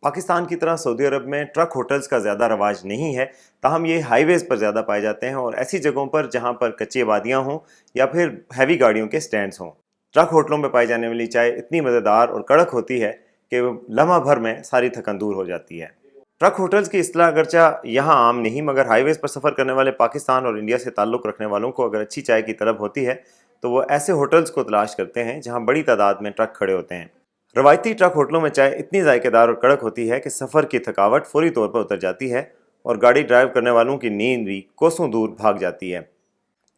पाकिस्तान की तरह सऊदी अरब में ट्रक होटल्स का ज़्यादा रवाज नहीं है, ताहम ये हाईवेज़ पर ज़्यादा पाए जाते हैं और ऐसी जगहों पर जहाँ पर कच्ची आबादियाँ हों या फिर हैवी गाड़ियों के स्टैंड्स हों। ट्रक होटलों में पाई जाने वाली चाय इतनी मज़ेदार और कड़क होती है कि लम्हा भर में सारी थकन दूर हो जाती है। ट्रक होटल्स की इस्तेलाह अगरचा यहाँ आम नहीं, मगर हाईवेज़ पर सफ़र करने वाले पाकिस्तान और इंडिया से ताल्लुक़ रखने वालों को अगर अच्छी चाय की तलब होती है तो वो ऐसे होटल्स को तलाश करते हैं जहाँ बड़ी तादाद में ट्रक खड़े होते हैं। रवायती ट्रक होटलों में चाय इतनी जायकेदार और कड़क होती है कि सफ़र की थकावट फौरी तौर पर उतर जाती है और गाड़ी ड्राइव करने वालों की नींद भी कोसों दूर भाग जाती है।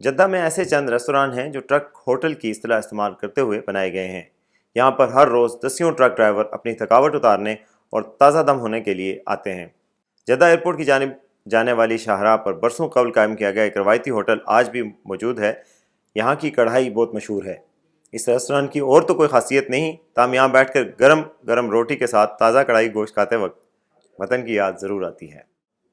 जद्दा में ऐसे चंद रेस्तोरां हैं जो ट्रक होटल की इस्तेलाह इस्तेमाल करते हुए बनाए गए हैं। यहाँ पर हर रोज़ दसियों ट्रक ड्राइवर अपनी थकावट उतारने और ताज़ा दम होने के लिए आते हैं। जद्दा एयरपोर्ट की जानिब जाने वाली शाहराह पर बरसों कबल कायम किया गया एक रवायती होटल आज भी मौजूद है। यहाँ की कढ़ाई बहुत मशहूर है। इस रेस्तोरां की और तो कोई खासियत नहीं, ताहम यहाँ बैठकर गरम गरम रोटी के साथ ताज़ा कढ़ाई गोश्त खाते वक्त वतन की याद ज़रूर आती है।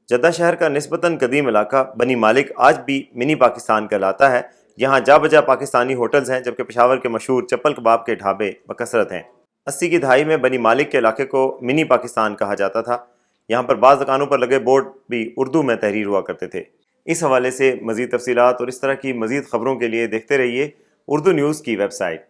जद्दा शहर का निस्बतन कदीम इलाका बनी मालिक आज भी मिनी पाकिस्तान कहलाता है। यहाँ जा बजा पाकिस्तानी होटल्स हैं, जबकि पेशावर के मशहूर चप्पल कबाब के ढाबे बकसरत हैं। 80 की दहाई में बनी मालिक के इलाके को मिनी पाकिस्तान कहा जाता था। यहाँ पर बाज़ दुकानों पर लगे बोर्ड भी उर्दू में तहरीर हुआ करते थे। इस हवाले से मज़ीद तफसीलात और इस तरह की मज़ीद ख़बरों के लिए देखते रहिए उर्दू न्यूज़ की वेबसाइट।